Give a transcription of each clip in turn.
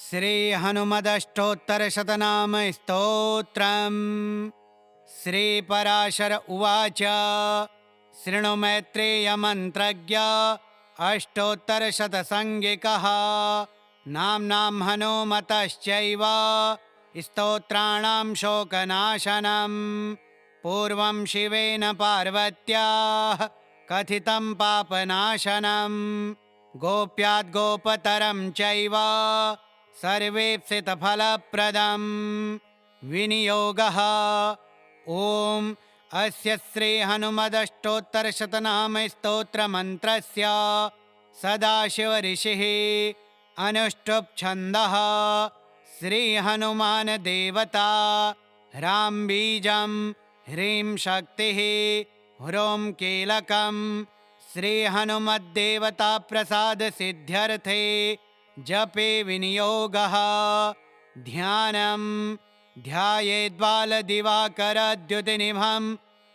श्रीहनुमदष्टोत्तरशतनाम स्तोत्रम्। श्रीपराशर उवाच शृणु मैत्रेयमन्त्रज्ञ अष्टोत्तरशतसंज्ञिकः नाम्नां हनुमतश्चैव स्तोत्राणां शोकनाशनम्। पूर्वं शिवेन पार्वत्याः कथितं पापनाशनम्। गोप्याद्गोपतरं चैव सर्वेप्सितफलप्रदम्। विनियोगः ॐ अस्य श्रीहनुमदष्टोत्तरशतनामस्तोत्रमन्त्रस्य सदाशिवऋषिः अनुष्टुप् छन्दः। श्रीहनुमान् देवता ह्रां बीजं ह्रीं शक्तिः ह्रौं कीलकम्। श्रीहनुमद्देवता प्रसाद सिद्ध्यर्थे जपे विनियोगः। ध्यानं ध्यायेद्बालदिवाकरद्युतिनिभं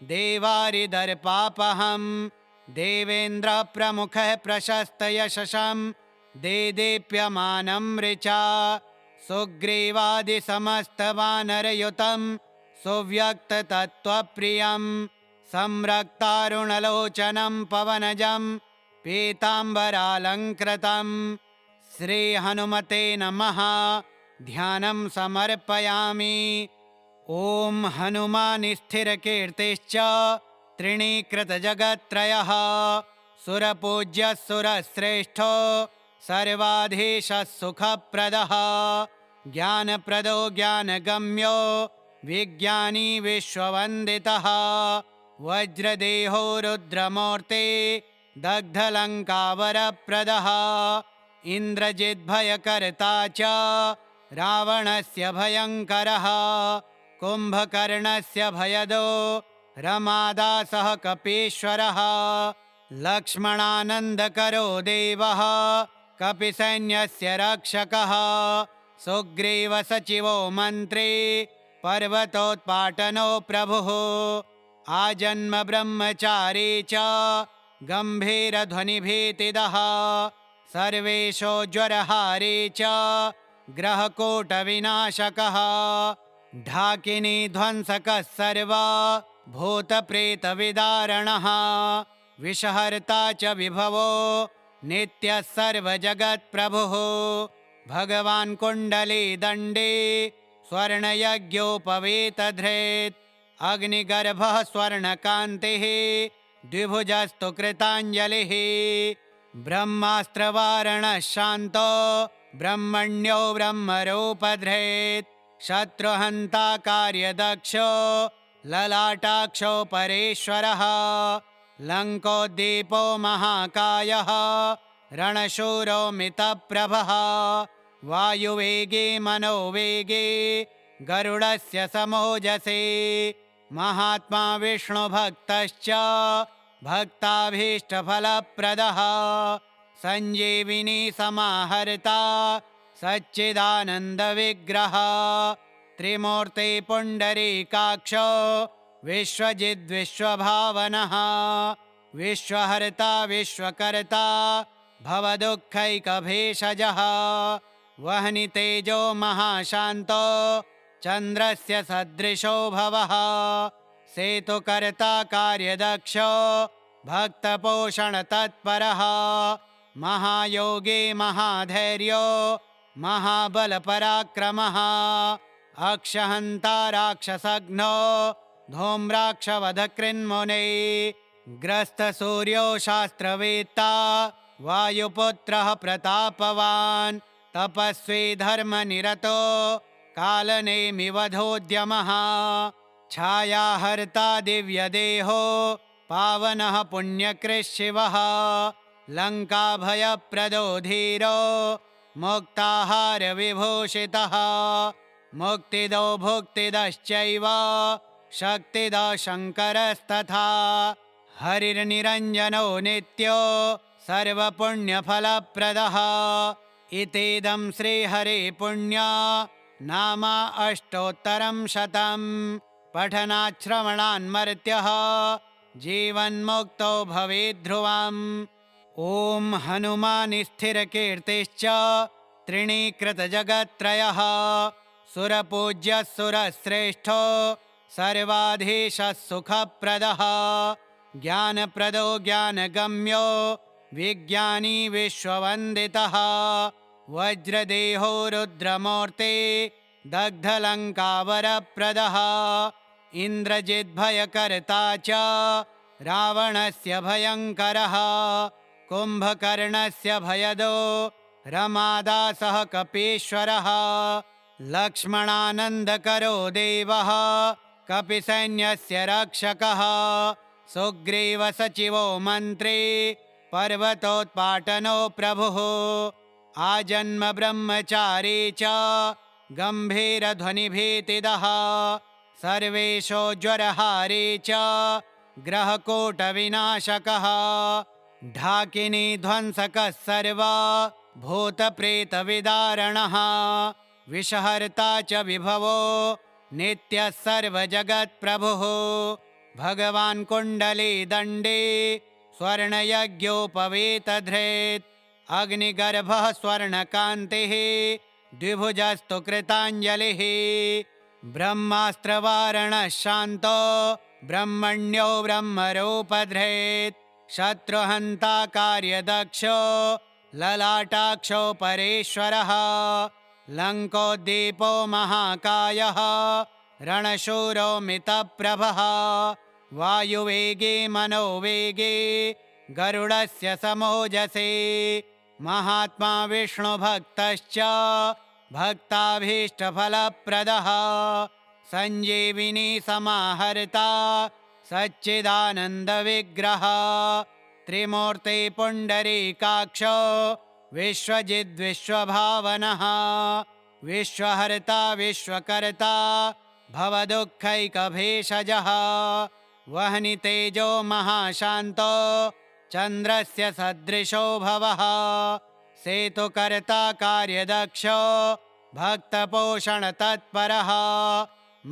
देवारिदर्पापहं। देवेन्द्रप्रमुखः प्रशस्तयशसं देदीप्यमानं ऋचा। सुग्रीवादिसमस्तवानरयुतं सुव्यक्ततत्त्वप्रियं। संरक्तारुणलोचनं पवनजं पीताम्बरालङ्कृतम्। श्रीहनुमते नमः। ध्यानं समर्पयामि। ॐ हनुमान् स्थिरकीर्तिश्च तृणीकृतजगत्त्रयः। सुरपूज्यः सुरश्रेष्ठो सर्वाधीशः सुखप्रदः। ज्ञानप्रदो ज्ञानगम्यो विज्ञानी विश्ववन्दितः। वज्रदेहो रुद्रमूर्ते दग्धलङ्कावरप्रदः। इन्द्रजिद्भयकर्ता च रावणस्य भयङ्करः। कुम्भकर्णस्य भयदो रमादासः कपीश्वरः। लक्ष्मणानन्दकरो देवः कपिसैन्यस्य रक्षकः। सुग्रीवसचिवो मन्त्री पर्वतोत्पाटनो प्रभुः। आजन्म ब्रह्मचारी च गम्भीरध्वनिभीतिदः। सर्वेशोज्वरहारी च ग्रहकूटविनाशकः। ढाकिनी ध्वंसकः सर्वा भूतप्रेतविदारणः। विषहर्ता च विभवो नित्यः सर्वजगत्प्रभुः। भगवान् कुण्डली दण्डे स्वर्णयज्ञोपवीतधृत्। अग्निगर्भः स्वर्णकान्तिः द्विभुजस्तु कृताञ्जलिः। ब्रह्मास्त्रवारणः शान्तो ब्रह्मण्यो ब्रह्मरूपधृत्। शत्रुहन्ता कार्यदक्षो ललाटाक्षो परेश्वरः। लङ्कोद्दीपो महाकायः रणशूरो मितप्रभः। वायुवेगे मनोवेगे गरुडस्य समोजसे। महात्मा विष्णुभक्तश्च भक्ताभीष्टफलप्रदः। सञ्जीविनी समाहर्ता सच्चिदानन्दविग्रह। त्रिमूर्ति पुण्डरीकाक्षो विश्वजिद्विश्वभावनः। विश्वहर्ता विश्वकर्ता भवदुःखैकभेषजः। वह्नितेजो महाशान्तो चन्द्रस्य सदृशो भवः। सेतुकर्ता कार्यदक्षो भक्तपोषणतत्परः। महायोगी महाधैर्यो महाबलपराक्रमः। अक्षहन्ता राक्षसघ्नो धूम्राक्षवधकृन्मुने। ग्रस्तसूर्यो शास्त्रवेत्ता वायुपुत्रः प्रतापवान्। तपस्वी धर्मनिरतो कालनेमिवधोद्यमः। छायाहर्ता दिव्यदेहो पावनः पुण्यकृशिवः। लङ्काभयप्रदो धीरो मुक्ताहारविभूषितः। मुक्तिदो भुक्तिदश्चैव शक्तिदो शङ्करस्तथा। हरिर्निरञ्जनो नित्यो सर्वपुण्यफलप्रदः। इतीदं श्रीहरिपुण्य नामा अष्टोत्तरं शतं। पठनाच्छ्रवणान्मर्त्यः जीवन्मुक्तो भवेद्ध्रुवम्। ॐ हनुमान् स्थिरकीर्तिश्च त्रिणीकृतजगत्त्रयः सुरपूज्यः सुरश्रेष्ठो सर्वाधीशः सुखप्रदः ज्ञानप्रदो ज्ञानगम्यो विज्ञानी विश्ववन्दितः वज्रदेहो रुद्रमूर्ते दग्धलङ्कावरप्रदः इन्द्रजिद्भयकर्ता च रावणस्य भयङ्करः कुम्भकर्णस्य भयदो रमादासः कपीश्वरः लक्ष्मणानन्दकरो देवः कपिसैन्यस्य रक्षकः सुग्रीवसचिवो मन्त्री पर्वतोत्पाटनो प्रभुः आजन्म ब्रह्मचारी च गम्भीरध्वनिभीतिदः सर्वेशोज्वरहारी च ग्रहकूटविनाशकः ढाकिनी ध्वंसकः सर्वा भूतप्रेतविदारणः विषहर्ता च विभवो नित्यः सर्वजगत्प्रभुः भगवान् कुण्डली दण्डे स्वर्णयज्ञोपवीतधृत् अग्निगर्भः स्वर्णकान्तिः द्विभुजस्तु कृताञ्जलिः ब्रह्मास्त्रवारणः शान्तो ब्रह्मण्यो ब्रह्मरूपधृत् शत्रुहन्ता कार्यदक्षो ललाटाक्षो परेश्वरः लङ्कोद्दीपो महाकायः रणशूरो मितप्रभः वायुवेगे मनोवेगे गरुडस्य समोजसे महात्मा विष्णुभक्तश्च भक्ताभीष्टफलप्रदः सञ्जीविनी समाहर्ता सच्चिदानन्दविग्रह त्रिमूर्ति पुण्डरीकाक्षो विश्वजिद्विश्वभावनः विश्वहर्ता विश्वकर्ता भवदुःखैकभेषजः वह्नितेजो महाशान्तो चन्द्रस्य सदृशो भवः सेतुकर्ता कार्यदक्षो भक्तपोषणतत्परः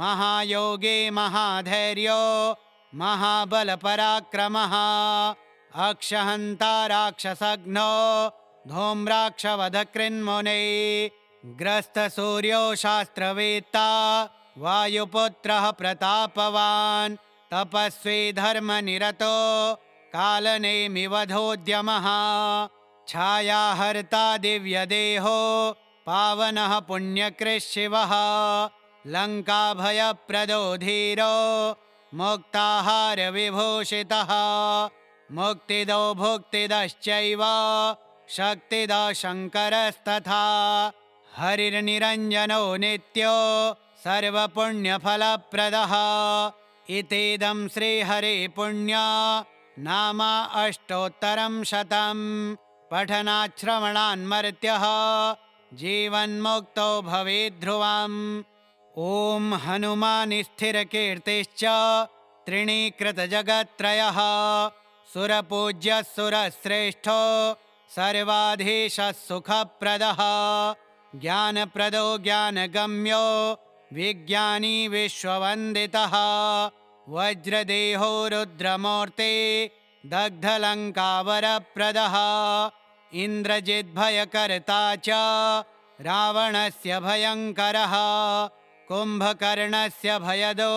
महायोगी महाधैर्यो महाबलपराक्रमः अक्षहन्ता राक्षसघ्नो धूम्राक्षवधकृन्मुने ग्रस्तसूर्यो शास्त्रवेत्ता वायुपुत्रः प्रतापवान् तपस्वी धर्मनिरतो कालनेमिवधोद्यमः छायाहर्ता दिव्यदेहो पावनः पुण्यकृशिवः लङ्काभयप्रदो धीरो मुक्ताहारविभूषितः मुक्तिदो भुक्तिदश्चैव शक्तिदो शङ्करस्तथा हरिर्निरञ्जनो नित्यो सर्वपुण्यफलप्रदः इतीदं श्रीहरे पुण्या नाम अष्टोत्तरं शतं पठनाच्छ्रवणान्मर्त्यः जीवन्मुक्तो भवेद्ध्रुवम् ॐ हनुमान् स्थिरकीर्तिश्च त्रिणीकृतजगत्त्रयः सुरपूज्यः सुरश्रेष्ठो सर्वाधीशः सुखप्रदः ज्ञानप्रदो ज्ञानगम्यो विज्ञानी विश्ववन्दितः वज्रदेहो रुद्रमूर्ते दग्धलङ्कावरप्रदः इन्द्रजिद्भयकर्ता च रावणस्य भयङ्करः कुम्भकर्णस्य भयदो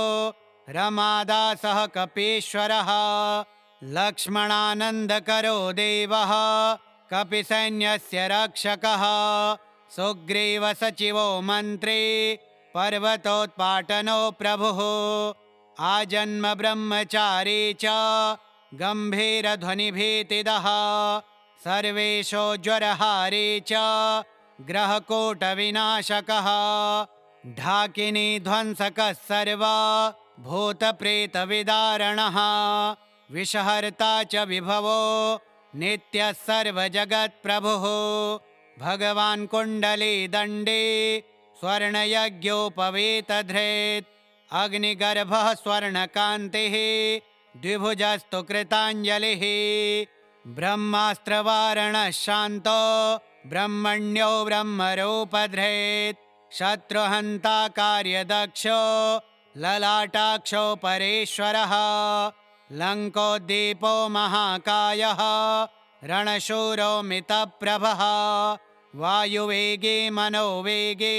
रमादासः कपीश्वरः लक्ष्मणानन्दकरो देवः कपिसैन्यस्य रक्षकः सुग्रीवसचिवो मन्त्री पर्वतोत्पाटनो प्रभुः आजन्म ब्रह्मचारी च गम्भीरध्वनिभीतिदः सर्वेशोज्वरहारी च ग्रहकूटविनाशकः ढाकिनी ध्वंसकः सर्वा भूतप्रेतविदारणः विषहर्ता च विभवो नित्यः सर्वजगत्प्रभुः भगवान् कुण्डली दण्डे स्वर्णयज्ञोपवीतधृत् अग्निगर्भः स्वर्णकान्तिः द्विभुजस्तु कृताञ्जलिः ब्रह्मास्त्रवारणः शान्तो ब्रह्मण्यो ब्रह्मरूपधृत् शत्रुहन्ता कार्यदक्षो ललाटाक्षो परेश्वरः लङ्कोद्दीपो महाकायः रणशूरो मितप्रभः वायुवेगे मनोवेगे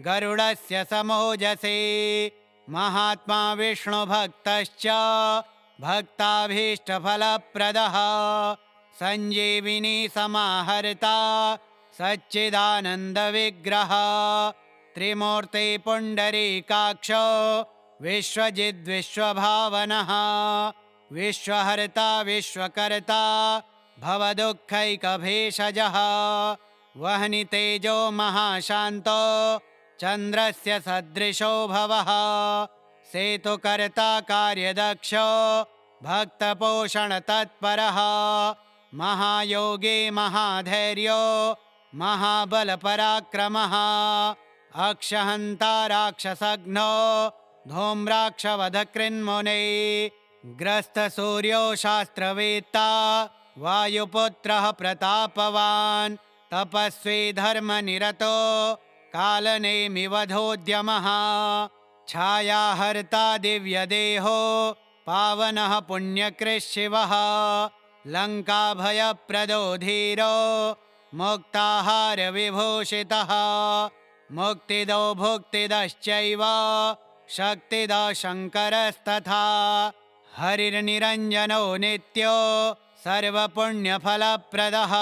गरुडस्य समोजसे महात्मा विष्णुभक्तश्च भक्ताभीष्टफलप्रदः संजीविनी समाहर्ता सच्चिदानन्दविग्रह त्रिमूर्ति पुण्डरीकाक्षो विश्वजिद्विश्वभावनः विश्वहर्ता विश्वकर्ता भवदुःखैकभेषजः वह्नि तेजो महाशान्तो चन्द्रस्य सदृशो भवः सेतुकर्ता कार्यदक्षो भक्तपोषणतत्परः महायोगी महाधैर्यो महाबलपराक्रमः अक्षहन्ता राक्षसघ्नो धूम्राक्षवधकृन्मुने ग्रस्तसूर्यो शास्त्रवेत्ता वायुपुत्रः प्रतापवान् तपस्वी धर्मनिरतो कालनेमिवधोद्यमः छायाहर्ता दिव्यदेहो पावनः पुण्यकृशिवः लङ्काभयप्रदो धीरो मुक्ताहारविभूषितः मुक्तिदो भुक्तिदश्चैव शक्तिदो शङ्करस्तथा हरिर्निरञ्जनो नित्यो सर्वपुण्यफलप्रदः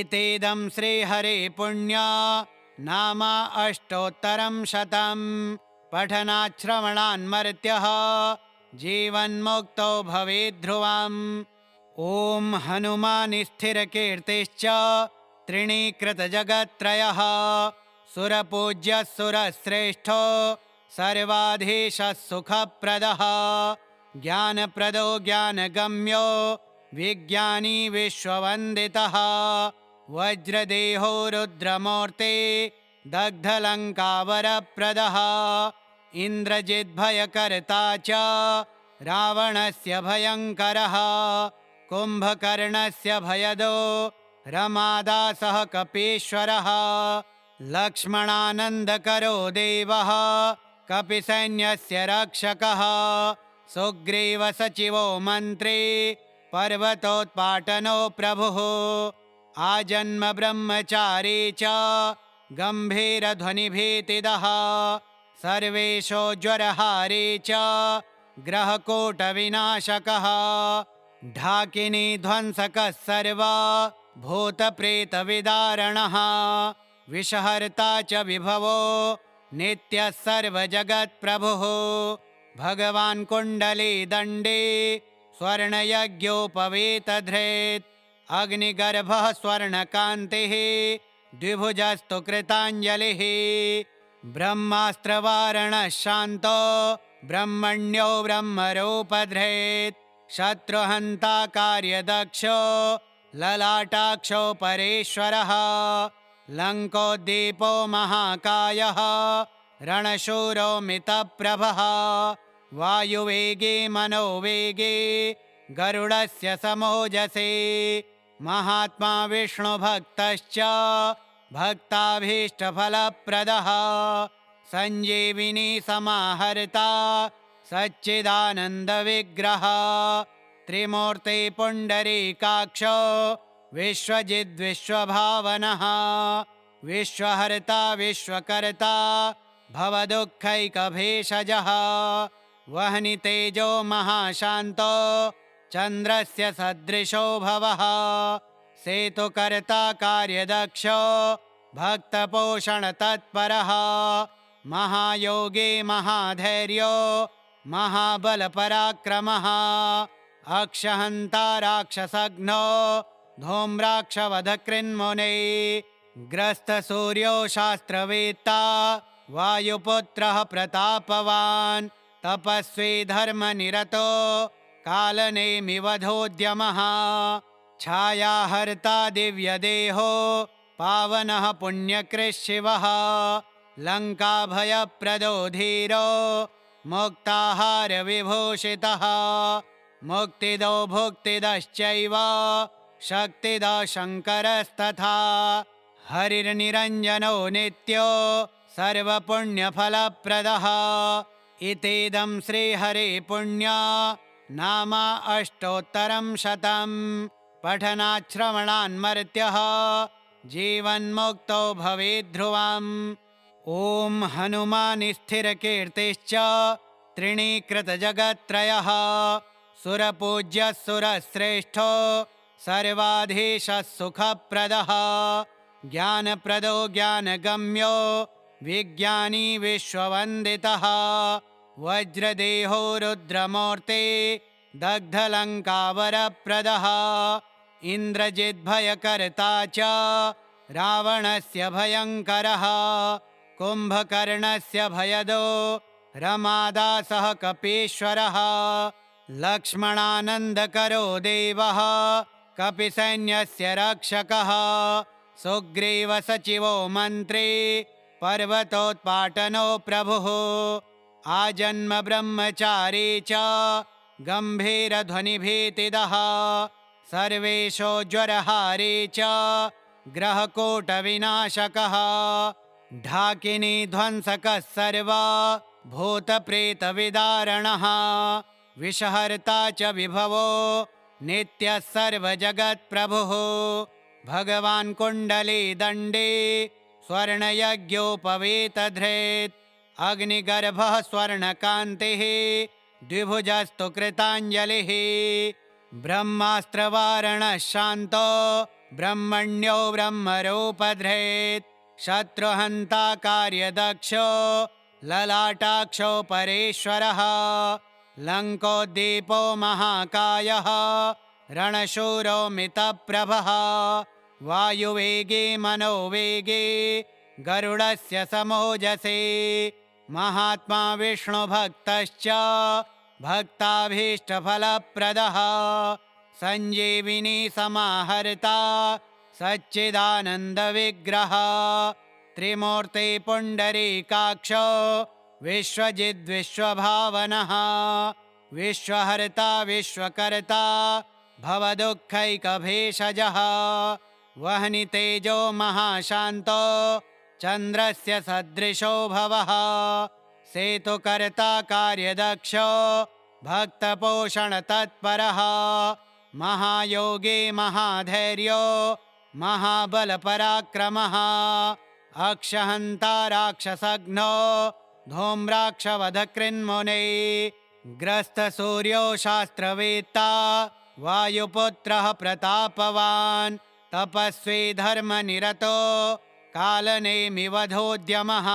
इतीदं श्रीहरिपुण्य नामा अष्टोत्तरं शतं पठनाच्छ्रवणान्मर्त्यः जीवन्मुक्तो भवेद्ध्रुवम् ॐ हनुमान् स्थिरकीर्तिश्च त्रिणीकृतजगत्त्रयः सुरपूज्यः सुरश्रेष्ठो सर्वाधीशः सुखप्रदः ज्ञानप्रदो ज्ञानगम्यो विज्ञानी विश्ववन्दितः वज्रदेहो रुद्रमूर्ते दग्धलङ्कावरप्रदः इन्द्रजिद्भयकर्ता च रावणस्य भयङ्करः कुम्भकर्णस्य भयदो रमादासः कपीश्वरः लक्ष्मणानन्दकरो देवः कपिसैन्यस्य रक्षकः सुग्रीवसचिवो मन्त्री पर्वतोत्पाटनो प्रभुः आजन्म ब्रह्मचारी च गम्भीरध्वनिभीतिदः सर्वेशोज्वरहारी च ग्रहकूटविनाशकः ढाकिनी ध्वंसकः सर्वा भूतप्रेतविदारणः विषहर्ता च विभवो नित्यः सर्वजगत्प्रभुः भगवान् कुण्डली दण्डे स्वर्णयज्ञोपवीतधृत् अग्निगर्भः स्वर्णकान्तिः द्विभुजस्तु कृताञ्जलिः ब्रह्मास्त्रवारणः शान्तो ब्रह्मण्यो ब्रह्मरूपधृत् शत्रुहन्ता कार्यदक्षो ललाटाक्षो परेश्वरः लङ्कोद्दीपो महाकायः रणशूरो मितप्रभः वायुवेगे मनोवेगे गरुडस्य समोजसे महात्मा विष्णुभक्तश्च भक्ताभीष्टफलप्रदः संजीविनी समाहर्ता सच्चिदानन्दविग्रह त्रिमूर्ति पुण्डरीकाक्षो विश्वजिद्विश्वभावनः विश्वहर्ता विश्वकर्ता भवदुःखैकभेषजः वह्नि तेजो महाशान्तो चन्द्रस्य सदृशो भवः सेतुकर्ता कार्यदक्षो भक्तपोषणतत्परः महायोगी महाधैर्यो महाबलपराक्रमः अक्षहन्ता राक्षसघ्नो धूम्राक्षवधकृन्मुने ग्रस्तसूर्यो शास्त्रवेत्ता वायुपुत्रः प्रतापवान् तपस्वी धर्मनिरतो कालनेमिवधोद्यमः छायाहर्ता दिव्यदेहो पावनः पुण्यकृशिवः लङ्काभयप्रदो धीरो मुक्ताहारविभूषितः मुक्तिदो भुक्तिदश्चैव शक्तिदो शङ्करस्तथा हरिर्निरञ्जनो नित्यो सर्वपुण्यफलप्रदः इतीदं श्रीहरिपुण्य नामा अष्टोत्तरं शतं पठनाच्छ्रवणान्मर्त्यः जीवन्मुक्तो भवेत् ध्रुवम्। ॐ हनुमान्स्थिरकीर्तिश्च त्रिणीकृतजगत्त्रयः सुरपूज्यः सुरश्रेष्ठो सर्वाधीशः सुखप्रदः ज्ञानप्रदो ज्ञानगम्यो विज्ञानी विश्ववन्दितः वज्रदेहो रुद्रमूर्ते दग्धलङ्कावरप्रदः इन्द्रजिद्भयकर्ता च रावणस्य भयङ्करः कुम्भकर्णस्य भयदो रमादासः कपीश्वरः लक्ष्मणानन्दकरो देवः कपिसैन्यस्य रक्षकः सुग्रीवसचिवो मन्त्री पर्वतोत्पाटनो प्रभुः आजन्म ब्रह्मचारी च गम्भीरध्वनिभीतिदः सर्वेशो ज्वरहारी च ग्रहकूटविनाशकः ढाकिनी ध्वंसकः सर्वा भूतप्रेतविदारणः विषहर्ता च विभवो नित्यः सर्वजगत्प्रभुः भगवान् कुण्डली दण्डे स्वर्णयज्ञोपवीतधृत् अग्निगर्भः स्वर्णकान्तिः द्विभुजस्तु कृताञ्जलिः ब्रह्मास्त्रवारणः शान्तो ब्रह्मण्यो ब्रह्मरूपधृत् शत्रुहन्ता कार्यदक्षो ललाटाक्षो परेश्वरः लङ्कोद्दीपो महाकायः रणशूरो मितप्रभः वायुवेगे मनोवेगे गरुडस्य समोजसे महात्मा विष्णुभक्तश्च भक्ताभीष्टफलप्रदः सञ्जीविनी समाहर्ता सच्चिदानन्दविग्रह त्रिमूर्ति पुण्डरीकाक्षो विश्वजिद्विश्वभावनः विश्वहर्ता विश्वकर्ता भवदुःखैकभेषजः वह्नि तेजो महाशान्तो चन्द्रस्य सदृशो भवः सेतुकर्ता कार्यदक्षो भक्तपोषणतत्परः महायोगी महाधैर्यो महाबलपराक्रमः अक्षहन्ता राक्षसघ्नो धूम्राक्षवधकृन्मुने ग्रस्तसूर्यो शास्त्रवेत्ता वायुपुत्रः प्रतापवान् तपस्वी धर्मनिरतो कालनेमिवधोद्यमः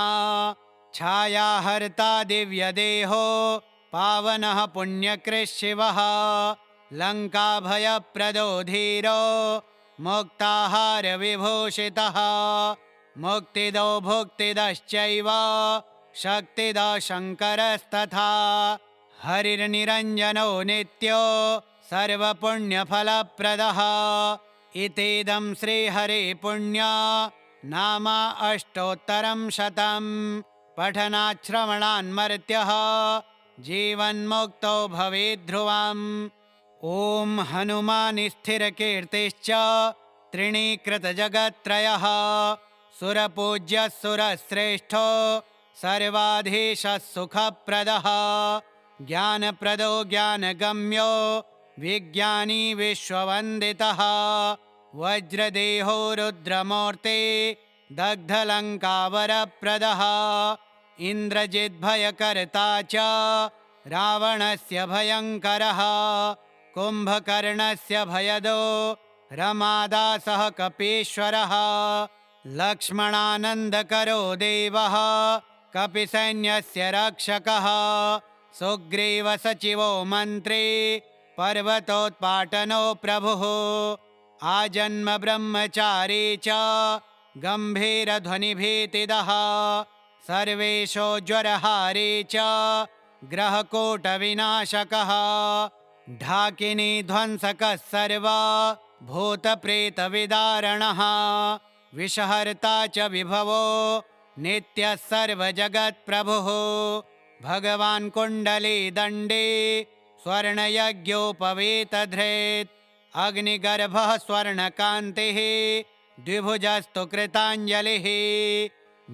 छायाहर्ता दिव्यदेहो पावनः पुण्यकृशिवः लङ्काभयप्रदो धीरो मुक्ताहारविभूषितः मुक्तिदो भुक्तिदश्चैव शक्तिदो शङ्करस्तथा हरिर्निरञ्जनो नित्यो सर्वपुण्यफलप्रदः इतीदं श्रीहरे पुण्या नामा अष्टोत्तरं शतं पठनाच्छ्रवणान्मर्त्यः जीवन्मुक्तो भवेत् ध्रुवम्। ॐ हनुमान्स्थिरकीर्तिश्च त्रिणीकृतजगत्त्रयः सुरपूज्यः सुरश्रेष्ठो सर्वाधीशः सुखप्रदः ज्ञानप्रदो ज्ञानगम्यो विज्ञानी विश्ववन्दितः वज्रदेहो रुद्रमूर्ते दग्धलङ्कावरप्रदः इन्द्रजिद्भयकर्ता च रावणस्य भयङ्करः कुम्भकर्णस्य भयदो रमादासः कपीश्वरः लक्ष्मणानन्दकरो देवः कपिसैन्यस्य रक्षकः सुग्रीवसचिवो मन्त्री पर्वतोत्पाटनो प्रभुः आजन्म ब्रह्मचारी च गम्भीरध्वनिभीतिदः सर्वेशो ज्वरहारी च ग्रहकूटविनाशकः ढाकिनी ध्वंसकः सर्वा भूतप्रेतविदारणः विषहर्ता च विभवो नित्यः सर्वजगत्प्रभुः भगवान् कुण्डली दण्डे स्वर्णयज्ञोपवीतधृत् अग्निगर्भः स्वर्णकान्तिः द्विभुजस्तु कृताञ्जलिः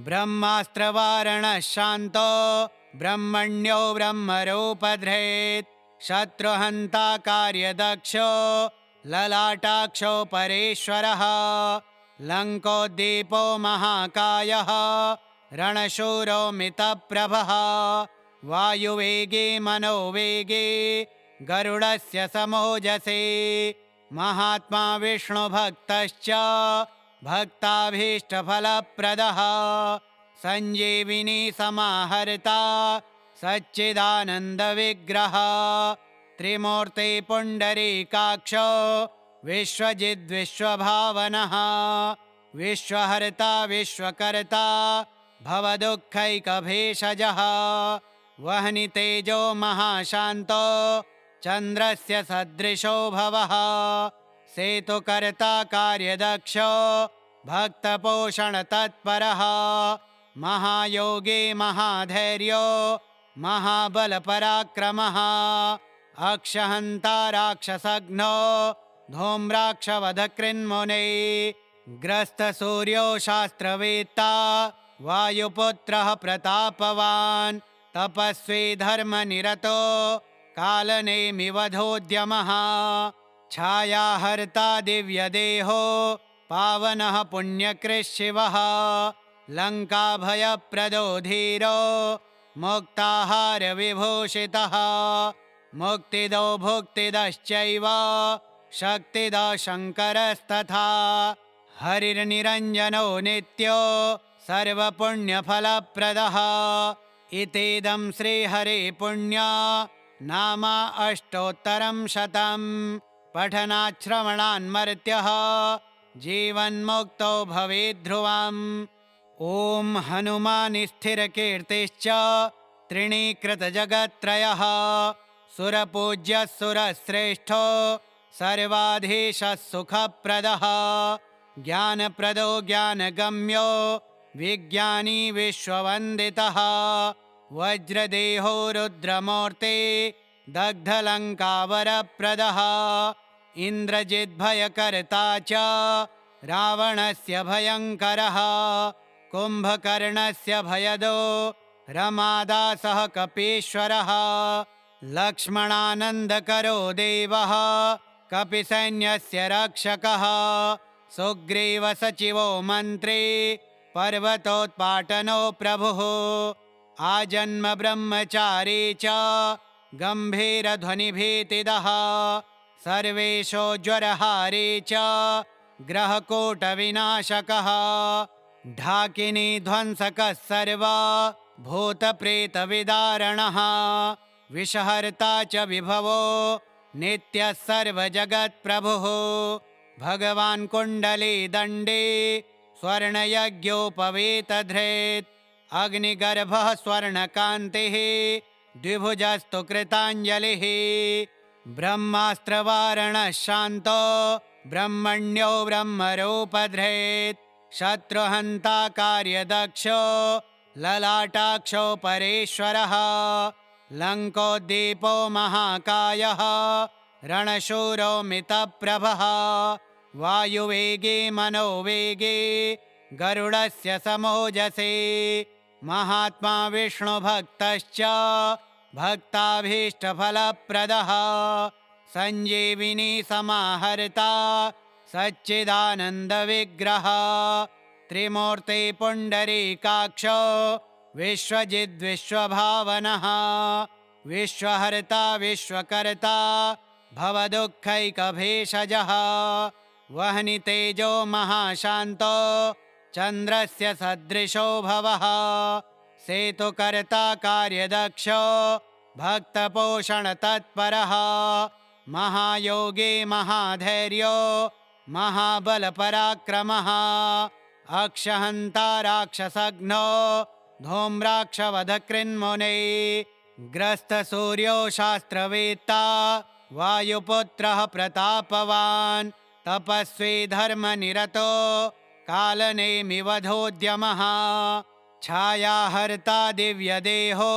ब्रह्मास्त्रवारणः शान्तो ब्रह्मण्यो ब्रह्मरूपधृत् शत्रुहन्ता कार्यदक्षो ललाटाक्षो परेश्वरः लङ्कोद्दीपो महाकायः रणशूरो मितप्रभः वायुवेगे मनोवेगे गरुडस्य समोजसे महात्मा विष्णुभक्तश्च भक्ताभीष्टफलप्रदः सञ्जीविनी समाहर्ता सच्चिदानन्दविग्रह त्रिमूर्ति पुण्डरीकाक्षो विश्वजिद्विश्वभावनः विश्वहर्ता विश्वकर्ता भवदुःखैकभेषजः वह्नितेजो महाशान्तो चन्द्रस्य सदृशो भवः सेतुकर्ता कार्यदक्षो भक्तपोषणतत्परः महायोगी महाधैर्यो महाबलपराक्रमः अक्षहन्ता राक्षसघ्नो धूम्राक्षवधकृन्मुने ग्रस्तसूर्यो शास्त्रवेत्ता वायुपुत्रः प्रतापवान् तपस्वी धर्मनिरतो कालनेमिवधोद्यमः छायाहर्ता दिव्यदेहो पावनः पुण्यकृशिवः लङ्काभयप्रदो धीरो मुक्ताहारविभूषितः मुक्तिदो भुक्तिदश्चैव शक्तिदो शङ्करस्तथा हरिर्निरञ्जनो नित्यो सर्वपुण्यफलप्रदः इतीदं श्रीहरिपुण्या नामा अष्टोत्तरं शतं पठनाच्छ्रवणान्मर्त्यः जीवन्मुक्तो भवेद्ध्रुवम् ॐ हनुमान् स्थिरकीर्तिश्च त्रिणीकृतजगत्त्रयः सुरपूज्यः सुरश्रेष्ठो सर्वाधीशः सुखप्रदः ज्ञानप्रदो ज्ञानगम्यो विज्ञानी विश्ववन्दितः वज्रदेहो रुद्रमूर्ते दग्धलङ्कावरप्रदः इन्द्रजिद्भयकर्ता च रावणस्य भयङ्करः कुम्भकर्णस्य भयदो रमादासः कपीश्वरः लक्ष्मणानन्दकरो देवः कपिसैन्यस्य रक्षकः सुग्रीवसचिवो मन्त्री पर्वतोत्पाटनो प्रभुः आजन्म ब्रह्मचारी च गम्भीरध्वनिभीतिदः सर्वेशोज्वरहारी च ग्रहकूटविनाशकः ढाकिनी ध्वंसकः सर्वा भूतप्रेतविदारणः विषहर्ता च विभवो नित्यः सर्वजगत्प्रभुः भगवान् कुण्डली दण्डे स्वर्णयज्ञोपवीतधृत् अग्निगर्भः स्वर्णकान्तिः द्विभुजस्तु कृताञ्जलिः ब्रह्मास्त्रवारणः शान्तो ब्रह्मण्यो ब्रह्मरूपधृत् शत्रुहन्ता कार्यदक्षो ललाटाक्षो परेश्वरः लङ्कोद्दीपो महाकायः रणशूरो मितप्रभः वायुवेगे मनोवेगे गरुडस्य समोजसे महात्मा विष्णुभक्तश्च भक्ताभीष्टफलप्रदः सञ्जीविनी समाहर्ता सच्चिदानन्दविग्रह त्रिमूर्ति पुण्डरीकाक्षो विश्वजिद्विश्वभावनः विश्वहर्ता विश्वकर्ता भवदुःखैकभेषजः वह्नितेजो महाशान्तो चन्द्रस्य सदृशो भवः सेतुकर्ता कार्यदक्षो भक्तपोषणतत्परः महायोगी महाधैर्यो महाबलपराक्रमः अक्षहन्ता राक्षसघ्नो धूम्राक्षवधकृन्मुने ग्रस्तसूर्यो शास्त्रवेत्ता वायुपुत्रः प्रतापवान् तपस्वी धर्मनिरतो कालनेमिवधोद्यमः छायाहर्ता दिव्यदेहो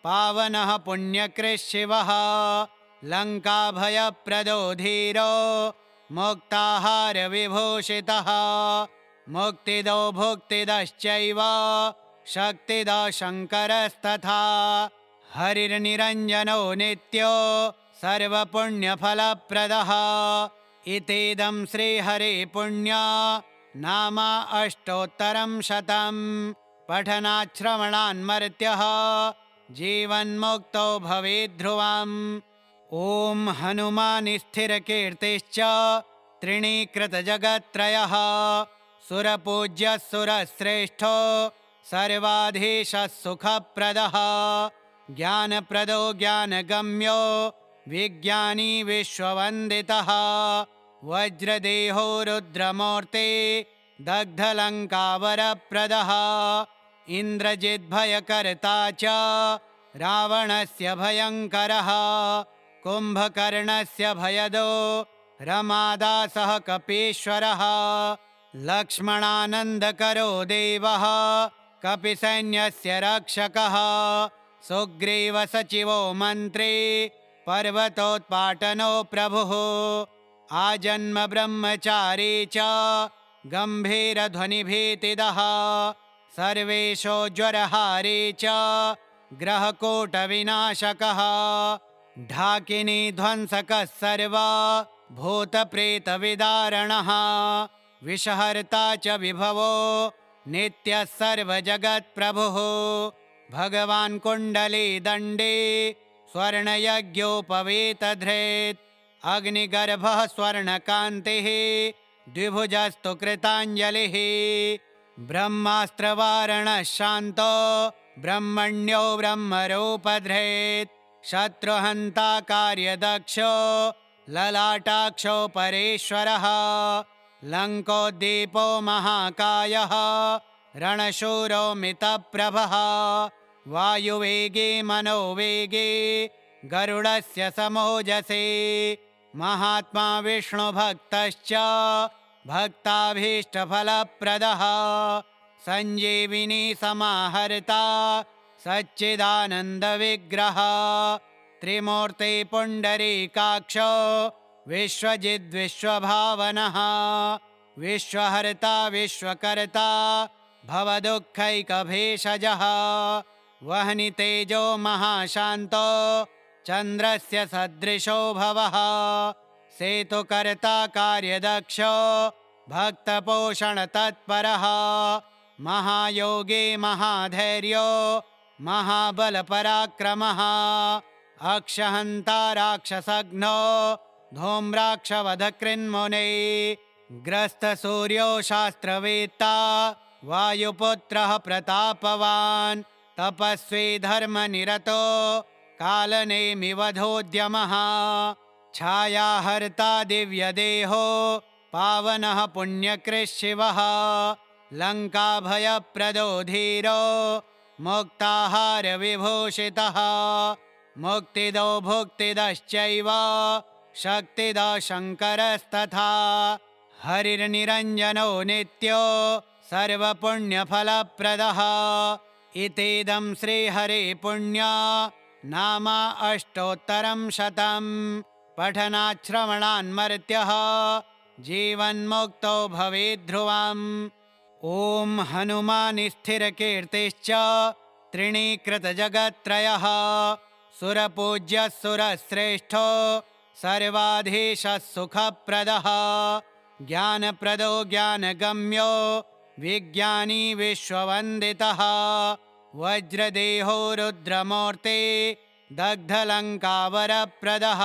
पावनः पुण्यकृशिवः लङ्काभयप्रदो धीरो मुक्ताहारविभूषितः मुक्तिदो भुक्तिदश्चैव शक्तिदो शङ्करस्तथा हरिर्निरञ्जनो नित्यो सर्वपुण्यफलप्रदः इतीदं श्रीहरिपुण्या नामा अष्टोत्तरं शतं पठनात् श्रवणान्मर्त्यः जीवन्मुक्तो भवेत् ध्रुवम्। ॐ हनुमान् स्थिरकीर्तिश्च त्रिणीकृतजगत्त्रयः सुरपूज्यः सुरश्रेष्ठो सर्वाधीशः सुखप्रदः ज्ञानप्रदो ज्ञानगम्यो विज्ञानी विश्ववन्दितः वज्रदेहो रुद्रमूर्ते दग्धलङ्कावरप्रदः इन्द्रजिद्भयकर्ता च रावणस्य भयङ्करः कुम्भकर्णस्य भयदो रमादासः कपीश्वरः लक्ष्मणानन्दकरो देवः कपिसैन्यस्य रक्षकः सुग्रीवसचिवो मन्त्री पर्वतोत्पाटनो प्रभुः आजन्म ब्रह्मचारी च गम्भीरध्वनिभीतिदः सर्वेशोज्वरहारी च ग्रहकूटविनाशकः ढाकिनी ध्वंसकः सर्वा भूतप्रेतविदारणः विषहर्ता च विभवो नित्यः सर्वजगत्प्रभुः भगवान् कुण्डली दण्डे स्वर्णयज्ञोपवीतधृत् अग्निगर्भः स्वर्णकान्तिः द्विभुजस्तु कृताञ्जलिः ब्रह्मास्त्रवारणः शान्तो ब्रह्मण्यो ब्रह्मरूपधृत् शत्रुहन्ता कार्यदक्षो ललाटाक्षो परेश्वरः लङ्कोद्दीपो महाकायः रणशूरो मितप्रभः वायुवेगे मनोवेगे गरुडस्य समोजसे महात्मा विष्णुभक्तश्च भक्ताभीष्टफलप्रदः सञ्जीविनी समाहर्ता सच्चिदानन्दविग्रह त्रिमूर्ति पुण्डरीकाक्षो विश्वजिद्विश्वभावनः विश्वहर्ता विश्वकर्ता भवदुःखैकभेषजः वह्नितेजो महाशान्तो चन्द्रस्य सदृशो भवः सेतुकर्ता कार्यदक्षो भक्तपोषणतत्परः महायोगी महाधैर्यो महाबलपराक्रमः अक्षहन्ता राक्षसघ्नो धूम्राक्षवधकृन्मुने ग्रस्तसूर्यो शास्त्रवेत्ता वायुपुत्रः प्रतापवान् तपस्वी धर्मनिरतो कालनेमिवधोद्यमः छायाहर्ता दिव्यदेहो पावनः पुण्यकृशिवः लङ्काभयप्रदो धीरो मुक्ताहारविभूषितः मुक्तिदो भुक्तिदश्चैव शक्तिदो शङ्करस्तथा हरिर्निरञ्जनो नित्यो सर्वपुण्यफलप्रदः इतीदं श्रीहरि पुण्या नामा अष्टोत्तरं शतं पठनात् श्रवणान्मर्त्यः जीवन्मुक्तो भवेत् ध्रुवम्। ॐ हनुमान् स्थिरकीर्तिश्च त्रिणीकृतजगत्त्रयः सुरपूज्यः सुरश्रेष्ठो सर्वाधीशः सुखप्रदः ज्ञानप्रदो ज्ञानगम्यो विज्ञानी विश्ववन्दितः वज्रदेहो रुद्रमूर्ते दग्धलङ्कावरप्रदः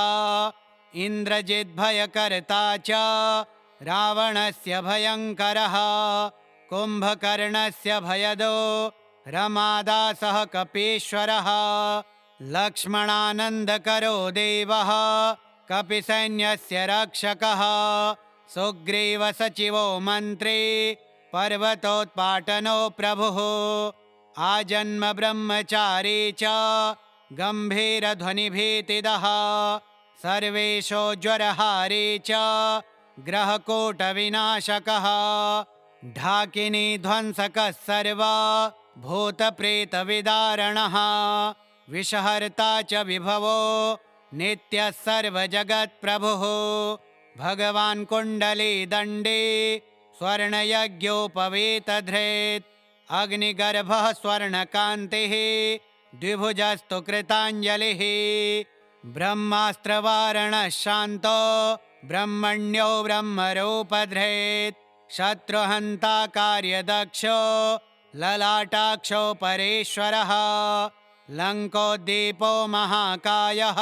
इन्द्रजिद्भयकर्ता च रावणस्य भयङ्करः कुम्भकर्णस्य भयदो रमादासः कपीश्वरः लक्ष्मणानन्दकरो देवः कपिसैन्यस्य रक्षकः सुग्रीवसचिवो मन्त्री पर्वतोत्पाटनो प्रभुः आजन्म ब्रह्मचारी च गम्भीरध्वनिभीतिदः सर्वेशोज्वरहारी च ग्रहकूटविनाशकः ढाकिनी ध्वंसकः सर्वा भूतप्रेतविदारणः विषहर्ता च विभवो नित्यः सर्वजगत्प्रभुः भगवान् कुण्डली दण्डे स्वर्णयज्ञोपवीतधृत् अग्निगर्भः स्वर्णकान्तिः द्विभुजस्तु कृताञ्जलिः ब्रह्मास्त्रवारणः शान्तो ब्रह्मण्यो ब्रह्मरूपधृत् शत्रुहन्ता कार्यदक्षो ललाटाक्षो परेश्वरः लङ्कोद्दीपो महाकायः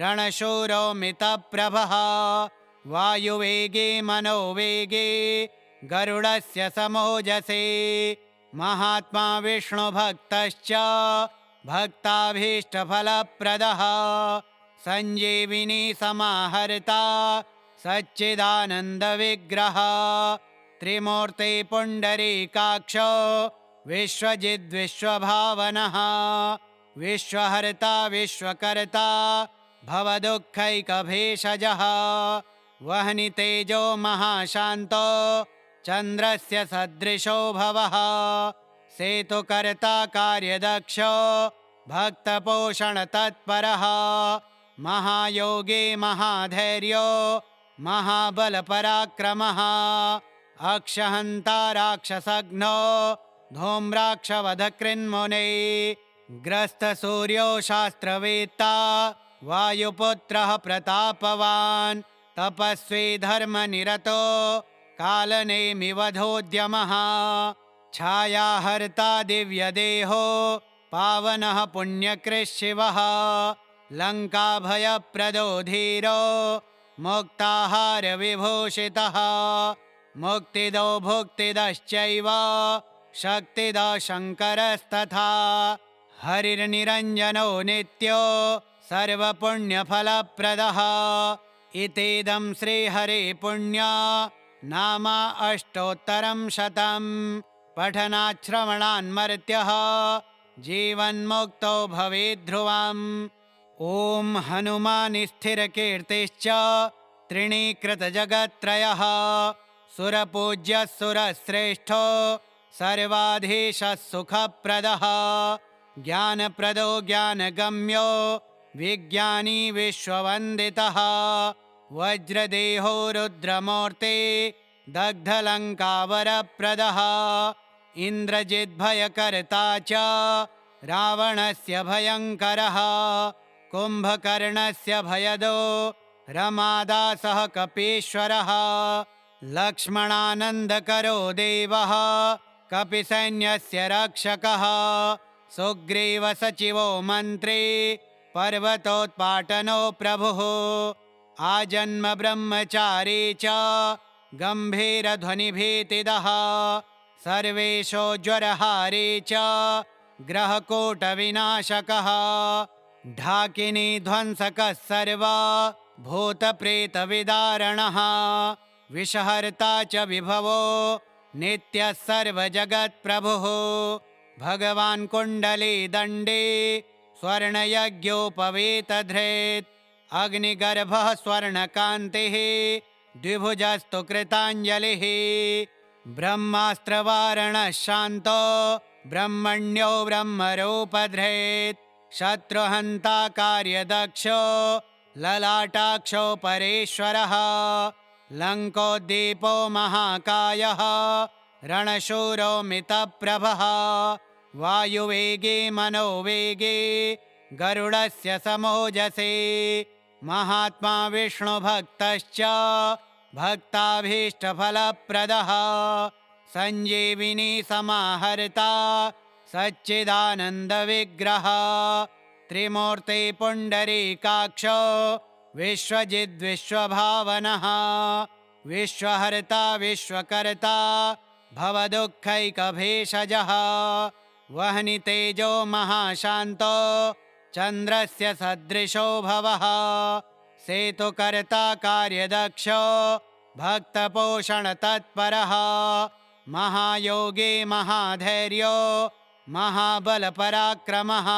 रणशूरो मितप्रभः वायुवेगे मनोवेगे गरुडस्य समोजसे महात्मा विष्णुभक्तश्च भक्ताभीष्टफलप्रदः सञ्जीविनी समाहर्ता सच्चिदानन्दविग्रह त्रिमूर्ति पुण्डरीकाक्षो विश्वजिद्विश्वभावनः विश्वहर्ता विश्वकर्ता भवदुःखैकभेषजः वह्नितेजो महाशान्तो चन्द्रस्य सदृशो भवः सेतुकर्ता कार्यदक्षो भक्तपोषणतत्परः महायोगी महाधैर्यो महाबलपराक्रमः अक्षहन्ता राक्षसघ्नो धूम्राक्षवधकृन्मुने ग्रस्तसूर्यो शास्त्रवेत्ता वायुपुत्रः प्रतापवान् तपस्वी धर्मनिरतो कालनेमिवधोद्यमः छायाहर्ता दिव्यदेहो पावनः पुण्यकृशिवः लङ्काभयप्रदो धीरो मुक्ताहारविभूषितः मुक्तिदो भुक्तिदश्चैव शक्तिदो शङ्करस्तथा हरिर्निरञ्जनो नित्यो सर्वपुण्यफलप्रदः इतीदं श्रीहरे पुण्या नामा अष्टोत्तरं शतं पठनाच्छ्रवणान्मर्त्यः जीवन्मुक्तो भवेद्ध्रुवम् ॐ हनुमान् स्थिरकीर्तिश्च त्रिणीकृतजगत्त्रयः सुरपूज्यः सुरश्रेष्ठो सर्वाधीशः सुखप्रदः ज्ञानप्रदो ज्ञानगम्यो विज्ञानी विश्ववन्दितः वज्रदेहो रुद्रमूर्ते दग्धलङ्कावरप्रदः इन्द्रजिद्भयकर्ता च रावणस्य भयङ्करः कुम्भकर्णस्य भयदो रमादासः कपीश्वरः लक्ष्मणानन्दकरो देवः कपिसैन्यस्य रक्षकः सुग्रीवसचिवो मन्त्री पर्वतोत्पाटनो प्रभुः आजन्म ब्रह्मचारी च गम्भीरध्वनिभीतिदः सर्वेशोज्वरहारी च ग्रहकूटविनाशकः ढाकिनी ध्वंसकः सर्वा भूतप्रेतविदारणः विषहर्ता च विभवो नित्यः सर्वजगत्प्रभुः भगवान् कुण्डली दण्डे स्वर्णयज्ञोपवीतधृत् अग्निगर्भः स्वर्णकान्तिः द्विभुजस्तु कृताञ्जलिः ब्रह्मास्त्रवारणः शान्तो ब्रह्मण्यो ब्रह्मरूपधृत् शत्रुहन्ता कार्यदक्षो ललाटाक्षो परेश्वरः लङ्कोद्दीपो महाकायः रणशूरो मितप्रभः वायुवेगे मनोवेगे गरुडस्य समोजसे महात्मा विष्णुभक्तश्च भक्ताभीष्टफलप्रदः सञ्जीविनी समाहर्ता सच्चिदानन्दविग्रह त्रिमूर्ति पुण्डरीकाक्षो विश्वजिद्विश्वभावनः विश्वहर्ता विश्वकर्ता भवदुःखैकभेषजः वह्नितेजो महाशान्तो चन्द्रस्य सदृशो भवः सेतुकर्ता कार्यदक्षो भक्तपोषणतत्परः महायोगी महाधैर्यो महाबलपराक्रमः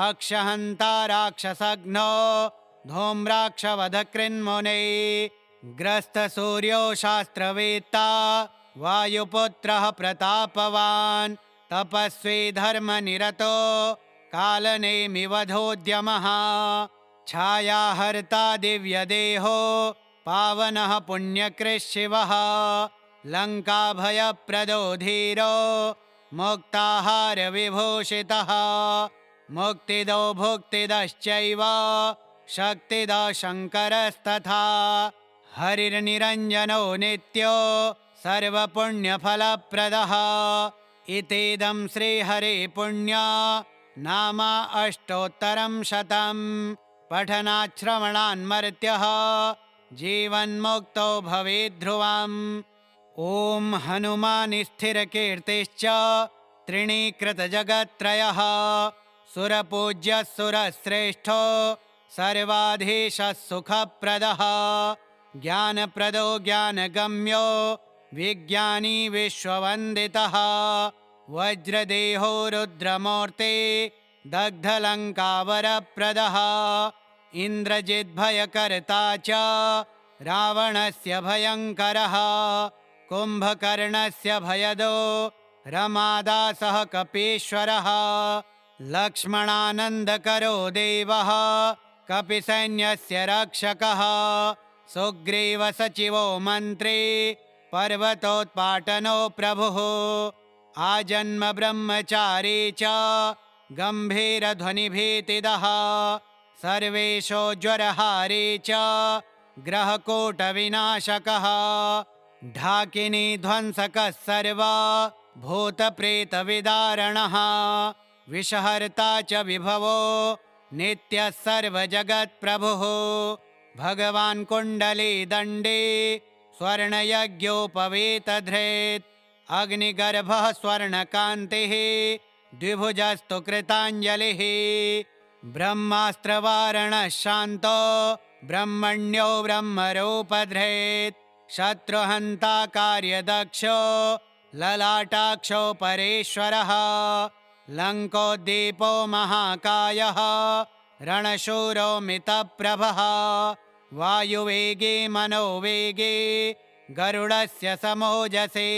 अक्षहन्ता राक्षसघ्नो धूम्राक्षवधकृन्मुने ग्रस्तसूर्यो शास्त्रवेत्ता वायुपुत्रः प्रतापवान् तपस्वी धर्मनिरतो कालनेमिवधोद्यमः छायाहर्ता दिव्यदेहो पावनः पुण्यकृशिवः लङ्काभयप्रदो धीरो मुक्ताहारविभूषितः मुक्तिदो भुक्तिदश्चैव शक्तिदो शङ्करस्तथा हरिर्निरञ्जनो नित्यो सर्वपुण्यफलप्रदः इतीदं श्रीहरे पुण्य नाम अष्टोत्तरं शतं पठनाच्छ्रवणान्मर्त्यः जीवन्मुक्तो भवेद्ध्रुवम्। ॐ हनुमान् स्थिरकीर्तिश्च त्रिणीकृतजगत्त्रयः सुरपूज्यः सुरश्रेष्ठो सर्वाधीशः सुखप्रदः ज्ञानप्रदो ज्ञानगम्यो विज्ञानी विश्ववन्दितः वज्रदेहो रुद्रमूर्ते दग्धलङ्कावरप्रदः इन्द्रजिद्भयकर्ता च रावणस्य भयङ्करः कुम्भकर्णस्य भयदो रमादासः कपीश्वरः लक्ष्मणानन्दकरो देवः कपिसैन्यस्य रक्षकः सुग्रीवसचिवो मन्त्री पर्वतोत्पाटनो प्रभुः आजन्म ब्रह्मचारी च गम्भीरध्वनिभीतिदः सर्वेशोज्वरहारी च ग्रहकूटविनाशकः ढाकिनी ध्वंसकः सर्वा भूतप्रेतविदारणः विषहर्ता च विभवो नित्यः सर्वजगत्प्रभुः भगवान् कुण्डलीदण्डे स्वर्णयज्ञोपवीतधृत् अग्निगर्भः स्वर्णकान्तिः द्विभुजस्तु कृताञ्जलिः ब्रह्मास्त्रवारणः शान्तो ब्रह्मण्यो ब्रह्मरूपधृत् शत्रुहन्ता कार्यदक्षो ललाटाक्षो परेश्वरः लङ्कोद्दीपो महाकायः रणशूरो मितप्रभः वायुवेगे मनोवेगे गरुडस्य समोजसे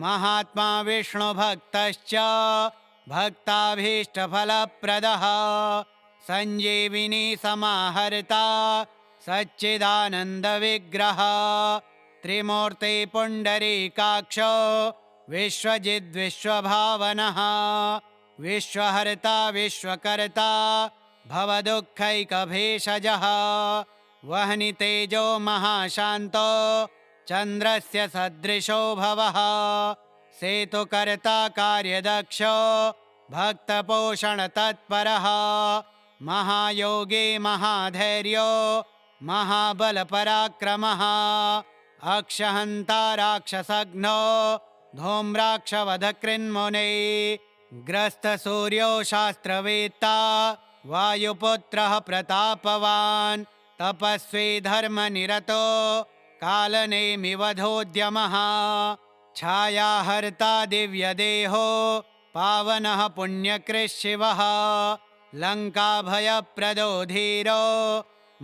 महात्मा विष्णुभक्तश्च भक्ताभीष्टफलप्रदः सञ्जीविनी समाहर्ता सच्चिदानन्दविग्रह त्रिमूर्ति पुण्डरीकाक्षो विश्वजिद्विश्वभावनः विश्वहर्ता विश्वकर्ता भवदुःखैकभेषजः वह्नितेजो महाशान्तो चन्द्रस्य सदृशो भवः सेतुकर्ता कार्यदक्षो भक्तपोषणतत्परः महायोगी महाधैर्यो महाबलपराक्रमः अक्षहन्ता राक्षसघ्नो धूम्राक्षवधकृन्मुने ग्रस्तसूर्यो शास्त्रवेत्ता वायुपुत्रः प्रतापवान् तपस्वी धर्मनिरतो कालनेमिवधोद्यमः छायाहर्ता दिव्यदेहो पावनः पुण्यकृच्छिवः लङ्काभयप्रदो धीरो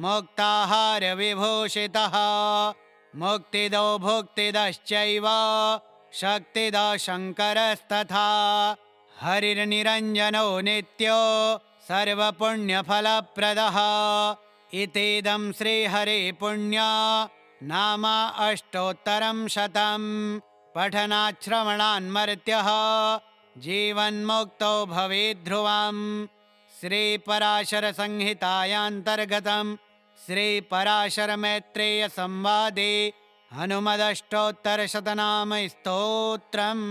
मुक्ताहारविभूषितः मुक्तिदो भुक्तिदश्चैव शक्तिदो शङ्करस्तथा हरिर्निरञ्जनो नित्यो सर्वपुण्यफलप्रदः इतीदं श्रीहरे पुण्य नाम अष्टोत्तरं शतं पठनाच्छ्रवणान्मर्त्यः जीवन्मुक्तो भवेद्ध्रुवम्। श्रीपराशरसंहितायान्तर्गतं श्रीपराशरमैत्रेयसंवादे हनुमदष्टोत्तरशतनाम स्तोत्रम्।